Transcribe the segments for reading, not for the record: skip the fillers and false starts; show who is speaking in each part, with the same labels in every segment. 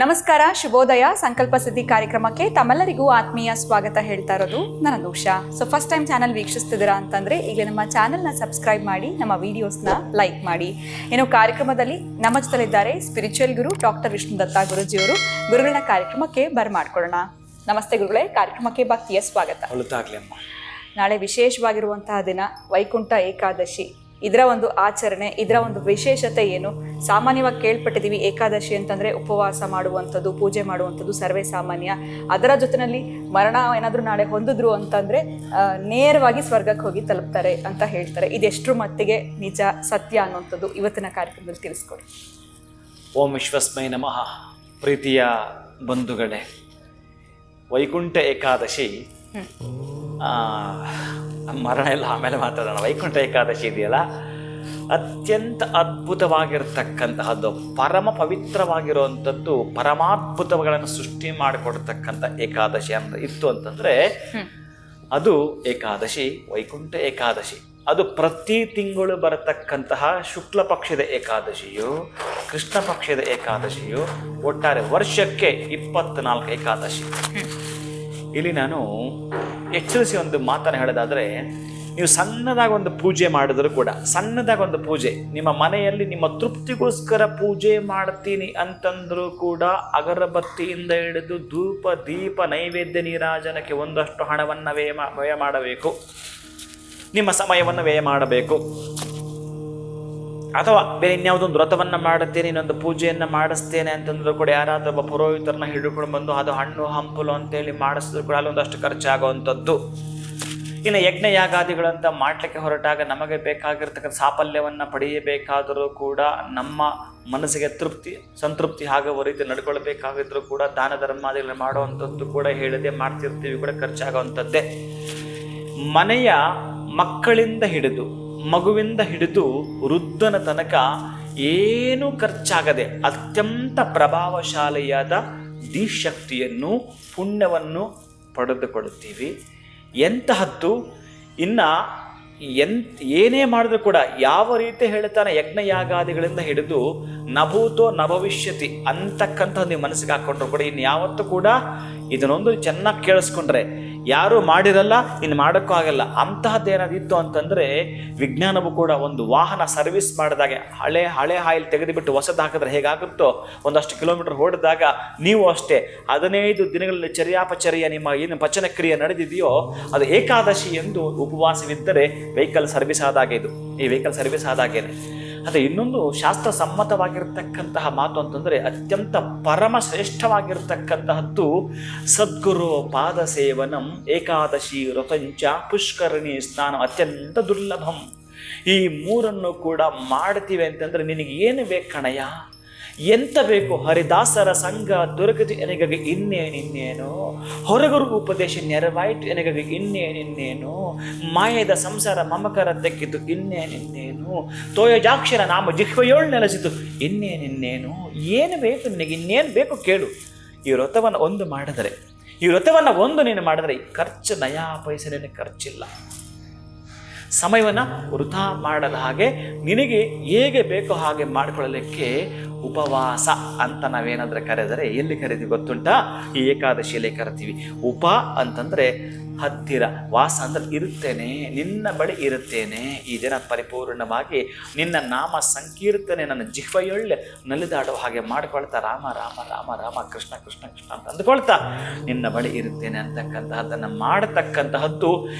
Speaker 1: ನಮಸ್ಕಾರ, ಶುಭೋದಯ. ಸಂಕಲ್ಪ ಸಿದ್ಧಿ ಕಾರ್ಯಕ್ರಮಕ್ಕೆ ತಮ್ಮೆಲ್ಲರಿಗೂ ಆತ್ಮೀಯ ಸ್ವಾಗತ ಹೇಳ್ತಾ ಇರೋದು ನನ್ನ ಉಷಾ. ಫಸ್ಟ್ ಟೈಮ್ ಚಾನಲ್ ವೀಕ್ಷಿಸ್ತಿದ್ದೀರಾ ಅಂತಂದ್ರೆ ಈಗಲೇ ನಮ್ಮ ಚಾನಲ್ನ ಸಬ್ಸ್ಕ್ರೈಬ್ ಮಾಡಿ, ನಮ್ಮ ವಿಡಿಯೋಸ್ನ ಲೈಕ್ ಮಾಡಿ. ಇನ್ನು ಕಾರ್ಯಕ್ರಮದಲ್ಲಿ ನಮ್ಮ ಜೊತೆಲಿದ್ದಾರೆ ಸ್ಪಿರಿಚುವಲ್ ಗುರು ಡಾಕ್ಟರ್ ವಿಷ್ಣು ದತ್ತಾ ಗುರುಜಿಯವರು. ಗುರುಗಳನ್ನ ಕಾರ್ಯಕ್ರಮಕ್ಕೆ ಬರ್ಮಾಡ್ಕೊಳ್ಳೋಣ. ನಮಸ್ತೆ ಗುರುಗಳೇ, ಕಾರ್ಯಕ್ರಮಕ್ಕೆ ಭಕ್ತಿಯ ಸ್ವಾಗತ. ನಾಳೆ ವಿಶೇಷವಾಗಿರುವಂತಹ ದಿನ ವೈಕುಂಠ ಏಕಾದಶಿ. ಇದರ ಒಂದು ಆಚರಣೆ, ಇದರ ಒಂದು ವಿಶೇಷತೆ ಏನು? ಸಾಮಾನ್ಯವಾಗಿ ಕೇಳ್ಪಟ್ಟಿದ್ದೀವಿ, ಏಕಾದಶಿ ಅಂತಂದರೆ ಉಪವಾಸ ಮಾಡುವಂಥದ್ದು, ಪೂಜೆ ಮಾಡುವಂಥದ್ದು ಸರ್ವೇ ಸಾಮಾನ್ಯ. ಅದರ ಜೊತೆಯಲ್ಲಿ ಮರಣ ಏನಾದರೂ ನಾಳೆ ಹೊಂದಿದ್ರು ಅಂತಂದರೆ ನೇರವಾಗಿ ಸ್ವರ್ಗಕ್ಕೆ ಹೋಗಿ ತಲುಪ್ತಾರೆ ಅಂತ ಹೇಳ್ತಾರೆ. ಇದೆಷ್ಟರ ಮಟ್ಟಿಗೆ ನಿಜ, ಸತ್ಯ ಅನ್ನುವಂಥದ್ದು ಇವತ್ತಿನ ಕಾರ್ಯಕ್ರಮದಲ್ಲಿ ತಿಳಿಸ್ಕೊಡಿ.
Speaker 2: ಓಂ ವಿಶ್ವಸ್ಮೈ ನಮಃ. ಪ್ರೀತಿಯ ಬಂಧುಗಳೇ, ವೈಕುಂಠ ಏಕಾದಶಿ, ಮರಣ ಎಲ್ಲ ಆಮೇಲೆ ಮಾತಾಡೋಣ. ವೈಕುಂಠ ಏಕಾದಶಿ ಇದೆಯಲ್ಲ, ಅತ್ಯಂತ ಅದ್ಭುತವಾಗಿರ್ತಕ್ಕಂತಹದ್ದು, ಪರಮ ಪವಿತ್ರವಾಗಿರುವಂಥದ್ದು, ಪರಮಾದ್ಭುತಗಳನ್ನು ಸೃಷ್ಟಿ ಮಾಡಿಕೊಡ್ತಕ್ಕಂಥ ಏಕಾದಶಿ ಅಂತ ಇತ್ತು ಅಂತಂದರೆ ಅದು ಏಕಾದಶಿ, ವೈಕುಂಠ ಏಕಾದಶಿ. ಅದು ಪ್ರತಿ ತಿಂಗಳು ಬರತಕ್ಕಂತಹ ಶುಕ್ಲ ಪಕ್ಷದ ಏಕಾದಶಿಯು, ಕೃಷ್ಣ ಪಕ್ಷದ ಏಕಾದಶಿಯು, ಒಟ್ಟಾರೆ ವರ್ಷಕ್ಕೆ 24 ಏಕಾದಶಿ. ಇಲ್ಲಿ ನಾನು ಎಚ್ಚರಿಸಿ ಒಂದು ಮಾತನ್ನು ಹೇಳೋದಾದರೆ, ನೀವು ಸಣ್ಣದಾಗಿ ಒಂದು ಪೂಜೆ ಮಾಡಿದ್ರು ಕೂಡ, ಸಣ್ಣದಾಗಿ ಒಂದು ಪೂಜೆ ನಿಮ್ಮ ಮನೆಯಲ್ಲಿ ನಿಮ್ಮ ತೃಪ್ತಿಗೋಸ್ಕರ ಪೂಜೆ ಮಾಡ್ತೀನಿ ಅಂತಂದ್ರೂ ಕೂಡ ಅಗರಬತ್ತಿಯಿಂದ ಹಿಡಿದು ಧೂಪ ದೀಪ ನೈವೇದ್ಯ ನೀರಾಜನಕ್ಕೆ ಒಂದಷ್ಟು ಹಣವನ್ನು ವ್ಯಯ ಮಾಡಬೇಕು, ನಿಮ್ಮ ಸಮಯವನ್ನು ವ್ಯಯ ಮಾಡಬೇಕು. ಅಥವಾ ಬೇರೆ ಇನ್ಯಾವುದೊಂದು ವ್ರತವನ್ನು ಮಾಡುತ್ತೇನೆ, ಇನ್ನೊಂದು ಪೂಜೆಯನ್ನು ಮಾಡಿಸ್ತೇನೆ ಅಂತಂದ್ರೂ ಕೂಡ ಯಾರಾದರೂ ಒಬ್ಬ ಪುರೋಹಿತರನ್ನ ಹಿಡ್ಕೊಂಡು ಬಂದು ಅದು ಹಣ್ಣು ಹಂಪಲು ಅಂತೇಳಿ ಮಾಡಿಸಿದ್ರು ಕೂಡ ಅಲ್ಲೊಂದಷ್ಟು ಖರ್ಚಾಗುವಂಥದ್ದು. ಇನ್ನು ಯಜ್ಞ ಯಾಗಾದಿಗಳಂತ ಮಾಡಲಿಕ್ಕೆ ಹೊರಟಾಗ ನಮಗೆ ಬೇಕಾಗಿರ್ತಕ್ಕಂಥ ಸಾಫಲ್ಯವನ್ನು ಪಡೆಯಬೇಕಾದರೂ ಕೂಡ ನಮ್ಮ ಮನಸ್ಸಿಗೆ ಸಂತೃಪ್ತಿ ಆಗುವ ರೀತಿ ನಡ್ಕೊಳ್ಬೇಕಾಗಿದ್ರು ಕೂಡ ದಾನ ಧರ್ಮಾದಿಗಳನ್ನು ಮಾಡುವಂಥದ್ದು ಕೂಡ ಹೇಳದೆ ಮಾಡ್ತಿರ್ತೀವಿ, ಕೂಡ ಖರ್ಚಾಗುವಂಥದ್ದೇ. ಮನೆಯ ಮಕ್ಕಳಿಂದ ಹಿಡಿದು, ಮಗುವಿಂದ ಹಿಡಿದು ವೃದ್ಧನ ತನಕ ಏನೂ ಖರ್ಚಾಗದೆ ಅತ್ಯಂತ ಪ್ರಭಾವಶಾಲಿಯಾದ ದಿಶಕ್ತಿಯನ್ನು, ಪುಣ್ಯವನ್ನು ಪಡೆದುಕೊಳ್ಳುತ್ತೀವಿ. ಎಂತಹದ್ದು ಇನ್ನು ಏನೇ ಮಾಡಿದ್ರು ಕೂಡ ಯಾವ ರೀತಿ ಹೇಳ್ತಾನೆ, ಯಜ್ಞಯಾಗಾದಿಗಳಿಂದ ಹಿಡಿದು ನಭೂತೋ ನಭವಿಷ್ಯತಿ ಅಂತಕ್ಕಂಥದ್ದು ನೀವು ಮನಸ್ಸಿಗೆ ಹಾಕ್ಕೊಂಡ್ರು ಕೂಡ ಇನ್ನು ಯಾವತ್ತೂ ಕೂಡ ಇದನ್ನೊಂದು ಚೆನ್ನಾಗಿ ಕೇಳಿಸ್ಕೊಂಡ್ರೆ ಯಾರೂ ಮಾಡಿರಲ್ಲ, ಇನ್ನು ಮಾಡೋಕ್ಕೂ ಆಗಲ್ಲ. ಅಂತಹದ್ದೇನಾದಿತ್ತು ಅಂತಂದರೆ ವಿಜ್ಞಾನವು ಕೂಡ ಒಂದು ವಾಹನ ಸರ್ವಿಸ್ ಮಾಡಿದಾಗೆ ಹಳೆ ಆಯಿಲ್ ತೆಗೆದುಬಿಟ್ಟು ಹೊಸದು ಹಾಕಿದ್ರೆ ಹೇಗಾಗುತ್ತೋ, ಒಂದಷ್ಟು ಕಿಲೋಮೀಟರ್ ಓಡಿದಾಗ ನೀವು ಅಷ್ಟೇ 15 ದಿನಗಳಲ್ಲಿ ಚರ್ಯಾಪಚರ್ಯ ನಿಮ್ಮ ಏನು ಪಚನ ಕ್ರಿಯೆ ನಡೆದಿದೆಯೋ ಅದು ಏಕಾದಶಿ ಎಂದು ಉಪವಾಸವಿದ್ದರೆ ವೆಹಿಕಲ್ ಸರ್ವಿಸ್ ಆದಾಗೆ. ಇದು ಈ ವೆಹಿಕಲ್ ಸರ್ವಿಸ್ ಆದಾಗೇನೆ. ಅದೇ ಇನ್ನೊಂದು ಶಾಸ್ತ್ರ ಸಮ್ಮತವಾಗಿರ್ತಕ್ಕಂತಹ ಮಾತು ಅಂತಂದರೆ, ಅತ್ಯಂತ ಪರಮ ಶ್ರೇಷ್ಠವಾಗಿರ್ತಕ್ಕಂತಹದ್ದು ಸದ್ಗುರು ಪಾದ ಸೇವನಂ ಏಕಾದಶಿ ವ್ರತಂಚ ಪುಷ್ಕರಣಿ ಸ್ನಾನ ಅತ್ಯಂತ ದುರ್ಲಭಂ. ಈ ಮೂರನ್ನು ಕೂಡ ಮಾಡ್ತೀವಿ ಅಂತಂದರೆ ನಿನಗೆ ಏನು ಬೇಕು ಕಣಯ್ಯ, ಎಂತ ಬೇಕು? ಹರಿದಾಸರ ಸಂಘ ದೊರಕಿತು ಎನಗಾಗಿ ಇನ್ನೇನಿನ್ನೇನು, ಹೊರಗುರು ಉಪದೇಶ ನೆರವಾಯಿತು ಎನಗಾಗಿ ಇನ್ನೇನಿನ್ನೇನು, ಮಾಯದ ಸಂಸಾರ ಮಮಕರ ತೆಕ್ಕಿತು ಇನ್ನೇನಿನ್ನೇನು, ತೋಯಜಾಕ್ಷರ ನಾಮ ಜಿಹ್ವೆಯೋಳು ನೆಲೆಸಿತು ಇನ್ನೇನಿನ್ನೇನು. ಏನು ಬೇಕು ನಿನಗೆ? ಇನ್ನೇನು ಬೇಕು ಕೇಳು. ಈ ವ್ರತವನ್ನು ಒಂದು ಮಾಡಿದರೆ, ಈ ವ್ರತವನ್ನು ಒಂದು ನೀನು ಮಾಡಿದರೆ ಖರ್ಚು ನಯಾ ಪೈಸೆ ಖರ್ಚಿಲ್ಲ. ಸಮಯವನ್ನು ವೃಥಾ ಮಾಡದ ಹಾಗೆ ನಿನಗೆ ಹೇಗೆ ಬೇಕೋ ಹಾಗೆ ಮಾಡಿಕೊಳ್ಳಲಿಕ್ಕೆ ಉಪವಾಸ ಅಂತ ನಾವೇನಾದರೂ ಕರೆದರೆ ಎಲ್ಲಿ ಕರಿತೀವಿ ಗೊತ್ತುಂಟಾ? ಈ ಏಕಾದಶಿಯಲ್ಲಿ ಕರಿತೀವಿ. ಉಪ ಅಂತಂದರೆ ಹತ್ತಿರ, ವಾಸ ಅಂದರೆ ಇರುತ್ತೇನೆ, ನಿನ್ನ ಬಳಿ ಇರುತ್ತೇನೆ. ಈ ದಿನ ಪರಿಪೂರ್ಣವಾಗಿ ನಿನ್ನ ನಾಮ ಸಂಕೀರ್ತನೆ ನನ್ನ ಜಿಹ್ವೆಯೊಳ್ಳೆ ನಲಿದಾಡೋ ಹಾಗೆ ಮಾಡಿಕೊಳ್ತಾ ರಾಮ ರಾಮ ರಾಮ ರಾಮ ಕೃಷ್ಣ ಕೃಷ್ಣ ಕೃಷ್ಣ ಅಂತ ಅಂದುಕೊಳ್ತಾ ನಿನ್ನ ಬಳಿ ಇರುತ್ತೇನೆ ಅಂತಕ್ಕಂತಹದ್ದನ್ನು ಮಾಡತಕ್ಕಂತಹದ್ದು.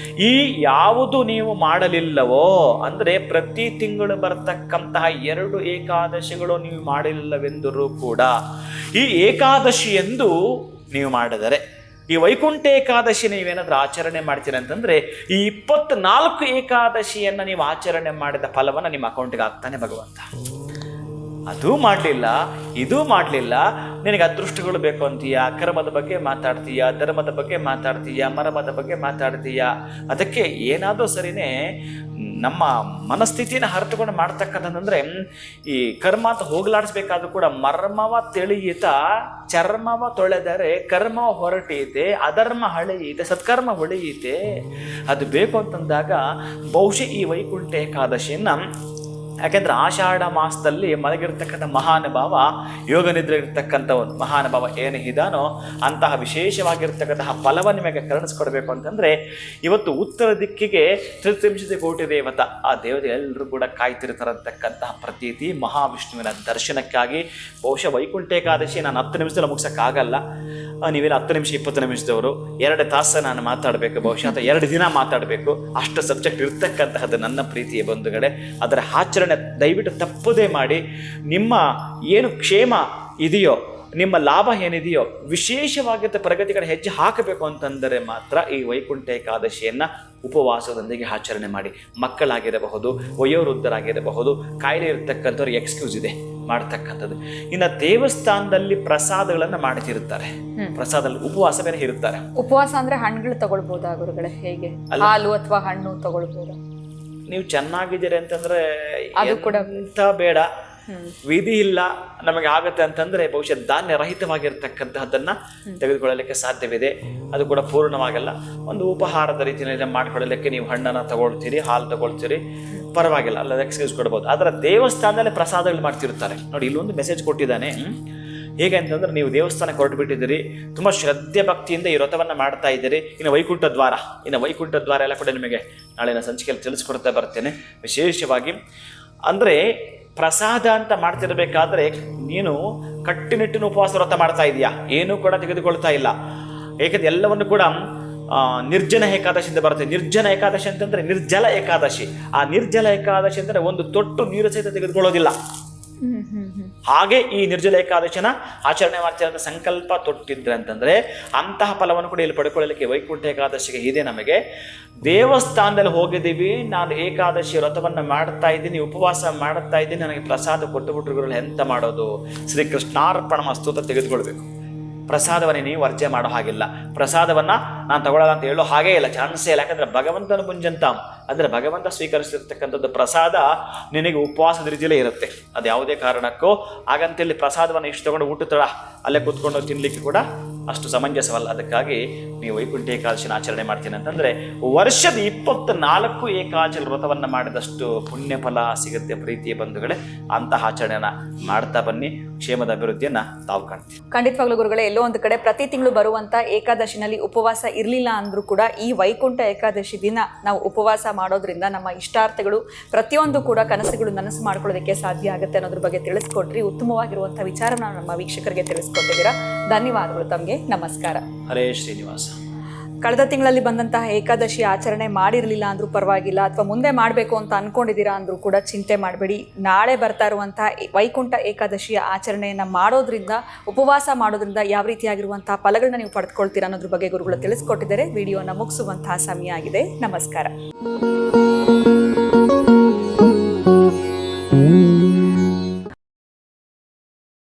Speaker 2: ಈ ಯಾವುದು ನೀವು ಮಾಡಲಿಲ್ಲವೋ ಅಂದರೆ ಪ್ರತಿ ತಿಂಗಳು ಬರತಕ್ಕಂತಹ 2 ಏಕಾದಶಿಗಳು ನೀವು ಮಾಡಲಿಲ್ಲವೆಂದರೂ ಕೂಡ ಈ ಏಕಾದಶಿಯೆಂದು ನೀವು ಮಾಡಿದರೆ, ಈ ವೈಕುಂಠ ಏಕಾದಶಿ ನೀವೇನಾದರೂ ಆಚರಣೆ ಮಾಡ್ತೀರ ಅಂತಂದರೆ ಈ 24 ಏಕಾದಶಿಯನ್ನು ನೀವು ಆಚರಣೆ ಮಾಡಿದ ಫಲವನ್ನು ನಿಮ್ಮ ಅಕೌಂಟಿಗೆ ಹಾಕ್ತಾನೆ ಭಗವಂತ. ಅದೂ ಮಾಡಲಿಲ್ಲ, ಇದೂ ಮಾಡಲಿಲ್ಲ, ನಿನಗೆ ಅದೃಷ್ಟಗಳು ಬೇಕು ಅಂತೀಯ, ಕರ್ಮದ ಬಗ್ಗೆ ಮಾತಾಡ್ತೀಯ, ಧರ್ಮದ ಬಗ್ಗೆ ಮಾತಾಡ್ತೀಯ, ಮರ್ಮದ ಬಗ್ಗೆ ಮಾತಾಡ್ತೀಯ. ಅದಕ್ಕೆ ಏನಾದರೂ ಸರಿನೇ ನಮ್ಮ ಮನಸ್ಥಿತಿನ ಹರಿತುಕೊಂಡು ಮಾಡ್ತಕ್ಕಂಥದ್ದಂದರೆ ಈ ಕರ್ಮ ಅಂತ ಹೋಗ್ಲಾಡಿಸ್ಬೇಕಾದ್ರೂ ಕೂಡ ಮರ್ಮವ ತಿಳಿಯಿತ ಚರ್ಮವ ತೊಳೆದರೆ ಕರ್ಮ ಹೊರಟೀತೆ, ಅಧರ್ಮ ಹಳೆಯೀತೆ, ಸತ್ಕರ್ಮ ಹೊಳೆಯೀತೆ. ಅದು ಬೇಕು ಅಂತಂದಾಗ ಬಹುಶಃ ಈ ವೈಕುಂಠ ಏಕಾದಶಿಯನ್ನು, ಯಾಕೆಂದರೆ ಆಷಾಢ ಮಾಸದಲ್ಲಿ ಮಲಗಿರ್ತಕ್ಕಂಥ ಮಹಾನುಭಾವ, ಯೋಗ ನಿದ್ರೆ ಇರ್ತಕ್ಕಂಥ ಒಂದು ಮಹಾನುಭಾವ ಏನು ಇದಾನೋ ಅಂತಹ ವಿಶೇಷವಾಗಿರ್ತಕ್ಕಂತಹ ಫಲವ ನಿಮಗೆ ಕರುಣಿಸ್ಕೊಡ್ಬೇಕು ಅಂತಂದರೆ ಇವತ್ತು ಉತ್ತರ ದಿಕ್ಕಿಗೆ 33 ಕೋಟಿ ದೇವತ, ಆ ದೇವತೆ ಎಲ್ಲರೂ ಕೂಡ ಕಾಯ್ತಿರ್ತಾರಂತಕ್ಕಂತಹ ಪ್ರತೀತಿ ಮಹಾವಿಷ್ಣುವಿನ ದರ್ಶನಕ್ಕಾಗಿ. ಬಹುಶಃ ವೈಕುಂಠ ಏಕಾದಶಿ ನಾನು 10 ನಿಮಿಷದಲ್ಲಿ ಮುಗಿಸೋಕ್ಕಾಗಲ್ಲ. ನೀವೇನು 10 ನಿಮಿಷ 20 ನಿಮಿಷದವರು 2 ತಾಸು ನಾನು ಮಾತಾಡಬೇಕು, ಬಹುಶಃ ಅಥವಾ 2 ದಿನ ಮಾತಾಡಬೇಕು, ಅಷ್ಟು ಸಬ್ಜೆಕ್ಟ್ ಇರ್ತಕ್ಕಂತಹದ್ದು ನನ್ನ ಪ್ರೀತಿಯ ಬಂಧುಗಳೇ. ಅದರ ಆಚರಣೆ ದಯವಿಟ್ಟು ತಪ್ಪದೇ ಮಾಡಿ. ನಿಮ್ಮ ಏನು ಕ್ಷೇಮ ಇದೆಯೋ, ನಿಮ್ಮ ಲಾಭ ಏನಿದೆಯೋ, ವಿಶೇಷವಾಗಿದ್ದ ಪ್ರಗತಿಗಳ ಹೆಜ್ಜೆ ಹಾಕಬೇಕು ಅಂತಂದರೆ ಮಾತ್ರ ಈ ವೈಕುಂಠ ಏಕಾದಶಿಯನ್ನು ಉಪವಾಸದೊಂದಿಗೆ ಆಚರಣೆ ಮಾಡಿ. ಮಕ್ಕಳಾಗಿರಬಹುದು, ವಯೋವೃದ್ಧರಾಗಿರಬಹುದು, ಕಾಯಿಲೆ ಇರತಕ್ಕಂಥವ್ರು ಎಕ್ಸ್ಕ್ಯೂಸ್ ಇದೆ ಮಾಡ್ತಕ್ಕಂಥದ್ದು. ಇನ್ನು ದೇವಸ್ಥಾನದಲ್ಲಿ ಪ್ರಸಾದಗಳನ್ನು ಮಾಡ್ತಿರ್ತಾರೆ, ಪ್ರಸಾದದಲ್ಲಿ ಉಪವಾಸ ಬೇರೆ ಇರುತ್ತಾರೆ.
Speaker 1: ಉಪವಾಸ ಅಂದ್ರೆ ಹಣ್ಣುಗಳು ತಗೊಳ್ಬೋದಾ ಗುರುಗಳೇ? ಹೇಗೆ ಹಾಲು ಅಥವಾ ಹಣ್ಣು ತಗೊಳ್ಬೋದಾ?
Speaker 2: ನೀವು ಚೆನ್ನಾಗಿದ್ದೀರಿ ಅಂತಂದ್ರೆ
Speaker 1: ಅದು ಕೂಡ
Speaker 2: ಎಂತ ಬೇಡ, ವಿಧಿ ಇಲ್ಲ ನಮಗೆ ಆಗುತ್ತೆ ಅಂತಂದ್ರೆ ಬಹುಶಃ ಧಾನ್ಯ ರಹಿತವಾಗಿರ್ತಕ್ಕಂತಹದ್ದನ್ನ ತೆಗೆದುಕೊಳ್ಳಲಿಕ್ಕೆ ಸಾಧ್ಯವಿದೆ. ಅದು ಕೂಡ ಪೂರ್ಣವಾಗಲ್ಲ. ಒಂದು ಉಪಹಾರದ ರೀತಿಯಲ್ಲಿ ಮಾಡ್ಕೊಳ್ಳಲಿಕ್ಕೆ ನೀವು ಹಣ್ಣನ್ನು ತಗೊಳ್ತೀರಿ, ಹಾಲು ತಗೊಳ್ತೀರಿ, ಪರವಾಗಿಲ್ಲ, ಅಲ್ಲ ಎಕ್ಸ್ಕ್ಯೂಸ್ ಕೊಡ್ಬೋದು. ಅದರ ದೇವಸ್ಥಾನದಲ್ಲಿ ಪ್ರಸಾದಗಳು ಮಾಡ್ತಿರ್ತಾರೆ ನೋಡಿ. ಇಲ್ಲೊಂದು ಮೆಸೇಜ್ ಕೊಟ್ಟಿದ್ದಾನೆ. ಹೇಗೆ ಅಂತಂದ್ರೆ, ನೀವು ದೇವಸ್ಥಾನಕ್ಕೆ ಹೊರಟು ಬಿಟ್ಟಿದ್ದೀರಿ, ತುಂಬ ಶ್ರದ್ಧೆ ಭಕ್ತಿಯಿಂದ ಈ ವ್ರತವನ್ನು ಮಾಡ್ತಾ ಇದ್ದೀರಿ. ಇನ್ನು ವೈಕುಂಠ ದ್ವಾರ ಎಲ್ಲ ಕೂಡ ನಿಮಗೆ ನಾಳಿನ ಸಂಚಿಕೆಯಲ್ಲಿ ತಿಳಿಸ್ಕೊಡ್ತಾ ಬರ್ತೇನೆ. ವಿಶೇಷವಾಗಿ ಅಂದರೆ ಪ್ರಸಾದ ಅಂತ ಮಾಡ್ತಿರ್ಬೇಕಾದ್ರೆ ನೀನು ಕಟ್ಟುನಿಟ್ಟಿನ ಉಪವಾಸ ವ್ರತ ಮಾಡ್ತಾ ಇದೀಯಾ, ಏನೂ ಕೂಡ ತೆಗೆದುಕೊಳ್ತಾ ಇಲ್ಲ. ಏಕೆಂದರೆ ಎಲ್ಲವನ್ನು ಕೂಡ ನಿರ್ಜನ ಏಕಾದಶಿ ಅಂತ ಬರುತ್ತೆ. ನಿರ್ಜನ ಏಕಾದಶಿ ಅಂತಂದ್ರೆ ನಿರ್ಜಲ ಏಕಾದಶಿ. ಆ ನಿರ್ಜಲ ಏಕಾದಶಿ ಅಂದರೆ ಒಂದು ತೊಟ್ಟು ನೀರು ಸಹಿತ ತೆಗೆದುಕೊಳ್ಳೋದಿಲ್ಲ. ಹಾಗೆ ಈ ನಿರ್ಜಲ ಏಕಾದಶಿನ ಆಚರಣೆ ಮಾಡ್ತೀರ ಅಂತ ಸಂಕಲ್ಪ ತೊಟ್ಟಿದ್ರೆ ಅಂತಂದ್ರೆ ಅಂತಹ ಫಲವನ್ನು ಕೂಡ ಇಲ್ಲಿ ಪಡ್ಕೊಳ್ಳಲಿಕ್ಕೆ ವೈಕುಂಠ ಏಕಾದಶಿಗೆ ಇದೆ. ನಮಗೆ ದೇವಸ್ಥಾನದಲ್ಲಿ ಹೋಗಿದ್ದೀವಿ, ನಾನು ಏಕಾದಶಿ ವ್ರತವನ್ನು ಮಾಡ್ತಾ ಇದ್ದೀನಿ, ಉಪವಾಸ ಮಾಡ್ತಾ ಇದ್ದೀನಿ, ನನಗೆ ಪ್ರಸಾದ ಕೊಟ್ಟುಬಿಟ್ರು ಗುರುಗಳು ಎಂತ ಮಾಡೋದು? ಶ್ರೀ ಕೃಷ್ಣಾರ್ಪಣ ಮಸ್ತು ತೆಗೆದುಕೊಳ್ಬೇಕು. ಪ್ರಸಾದವನ್ನೇ ನೀವು ವರ್ಜೆ ಮಾಡೋ ಹಾಗಿಲ್ಲ. ಪ್ರಸಾದವನ್ನು ನಾನು ತಗೊಳ್ಳಲ್ಲ ಅಂತ ಹೇಳೋ ಹಾಗೇ ಇಲ್ಲ, ಚಾನ್ಸೇ ಇಲ್ಲ. ಯಾಕಂದರೆ ಭಗವಂತನ ಮುಂಜಂತಾಮ್ ಅಂದರೆ ಭಗವಂತ ಸ್ವೀಕರಿಸಿರ್ತಕ್ಕಂಥದ್ದು ಪ್ರಸಾದ ನಿನಗೆ ಉಪವಾಸದ ರೀತಿಯಲ್ಲೇ ಇರುತ್ತೆ. ಅದು ಯಾವುದೇ ಕಾರಣಕ್ಕೂ ಹಾಗಂತೇಳಿ ಪ್ರಸಾದವನ್ನು ಇಷ್ಟು ತಗೊಂಡು ಊಟ ತಡ ಅಲ್ಲೇ ಕೂತ್ಕೊಂಡು ತಿನ್ನಲಿಕ್ಕೆ ಕೂಡ ಅಷ್ಟು ಸಮಂಜಸವಲ್ಲ. ಅದಕ್ಕಾಗಿ ನೀವು ವೈಕುಂಠ ಏಕಾದಶಿನ ಆಚರಣೆ ಮಾಡ್ತೀನಿ ಅಂತಂದರೆ ವರ್ಷದ 24 ಏಕಾದಶಿ ವ್ರತವನ್ನು ಮಾಡಿದಷ್ಟು ಪುಣ್ಯ ಫಲ ಸಿಗುತ್ತೆ ಪ್ರೀತಿಯ ಬಂಧುಗಳೇ. ಅಂತಹ ಆಚರಣೆಯನ್ನು ಮಾಡ್ತಾ ಬನ್ನಿ, ಕ್ಷೇಮದ ಅಭಿವೃದ್ಧಿಯನ್ನು ತಾವು ಕಾಣ್ತೀವಿ.
Speaker 1: ಖಂಡಿತವಾಗ್ಲೂ ಗುರುಗಳೇ, ಎಲ್ಲೋ ಒಂದು ಕಡೆ ಪ್ರತಿ ತಿಂಗಳು ಬರುವಂಥ ಏಕಾದಶಿನಲ್ಲಿ ಉಪವಾಸ ಇರಲಿಲ್ಲ ಅಂದರೂ ಕೂಡ ಈ ವೈಕುಂಠ ಏಕಾದಶಿ ದಿನ ನಾವು ಉಪವಾಸ ಮಾಡೋದ್ರಿಂದ ನಮ್ಮ ಇಷ್ಟಾರ್ಥಗಳು ಪ್ರತಿಯೊಂದು ಕೂಡ ಕನಸುಗಳು ನನಸು ಮಾಡ್ಕೊಳ್ಳೋದಕ್ಕೆ ಸಾಧ್ಯ ಆಗುತ್ತೆ ಅನ್ನೋದ್ರ ಬಗ್ಗೆ ತಿಳಿಸ್ಕೊಟ್ರಿ. ಉತ್ತಮವಾಗಿರುವಂಥ ವಿಚಾರನ ನಮ್ಮ ವೀಕ್ಷಕರಿಗೆ ತಿಳಿಸ್ಕೊಟ್ಟಿದ್ದೀರಾ. ಧನ್ಯವಾದಗಳು ತಮಗೆ. ನಮಸ್ಕಾರ.
Speaker 2: ಹರೇ ಶ್ರೀನಿವಾಸ.
Speaker 1: ಕಳೆದ ತಿಂಗಳಲ್ಲಿ ಬಂದಂತಹ ಏಕಾದಶಿ ಆಚರಣೆ ಮಾಡಿರಲಿಲ್ಲ ಅಂದ್ರೂ ಪರವಾಗಿಲ್ಲ, ಅಥವಾ ಮುಂದೆ ಮಾಡಬೇಕು ಅಂತ ಅನ್ಕೊಂಡಿದ್ದೀರಾ ಅಂದ್ರೂ ಕೂಡ ಚಿಂತೆ ಮಾಡಬೇಡಿ. ನಾಳೆ ಬರ್ತಾ ಇರುವಂತಹ ವೈಕುಂಠ ಏಕಾದಶಿಯ ಆಚರಣೆಯನ್ನು ಮಾಡೋದ್ರಿಂದ, ಉಪವಾಸ ಮಾಡೋದ್ರಿಂದ ಯಾವ ರೀತಿಯಾಗಿರುವಂತಹ ಫಲಗಳನ್ನ ನೀವು ಪಡೆದುಕೊಳ್ತೀರಾ ಅನ್ನೋದ್ರ ಬಗ್ಗೆ ಗುರುಗಳು ತಿಳಿಸ್ಕೊಟ್ಟಿದ್ದಾರೆ. ವಿಡಿಯೋನ ಮುಗಿಸುವಂತಹ ಸಮಯ ಆಗಿದೆ. ನಮಸ್ಕಾರ.